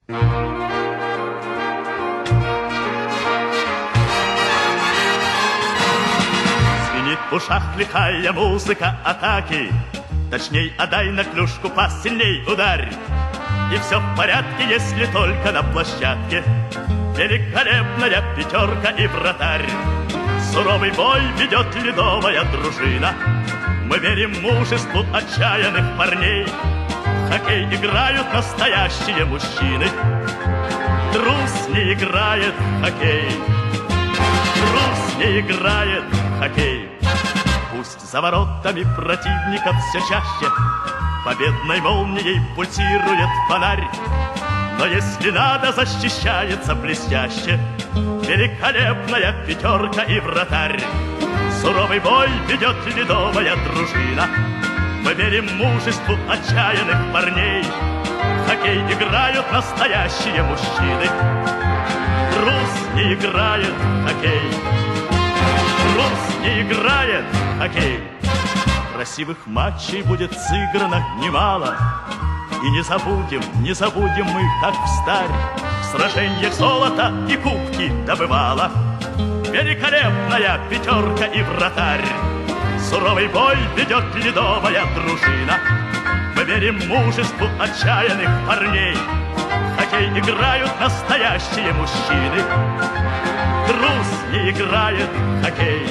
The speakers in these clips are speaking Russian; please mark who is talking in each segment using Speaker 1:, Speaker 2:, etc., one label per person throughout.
Speaker 1: Звенит в ушах лихая музыка атаки. Точней, отдай на клюшку пас, сильней ударь. И все в порядке, если только на площадке великолепная пятерка и вратарь. Суровый бой ведет ледовая дружина. Мы верим мужеству отчаянных парней. В хоккей играют настоящие мужчины. Трус не играет в хоккей. Трус не играет в хоккей. Пусть за воротами противников все чаще победной молнией пульсирует фонарь. Но если надо, защищается блестяще великолепная пятерка и вратарь. Суровый бой ведет ледовая дружина. Мы верим мужеству отчаянных парней. В хоккей играют настоящие мужчины. Трус не играет в хоккей. Трус не играет в хоккей. Красивых матчей будет сыграно немало. И не забудем мы, как встарь в сражениях золото и кубки добывала великолепная пятерка и вратарь. Суровый бой ведет ледовая дружина. Мы верим мужеству отчаянных парней. В хоккей играют настоящие мужчины. Трус не играет в хоккей.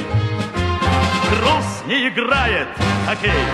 Speaker 1: Трус не играет в хоккей.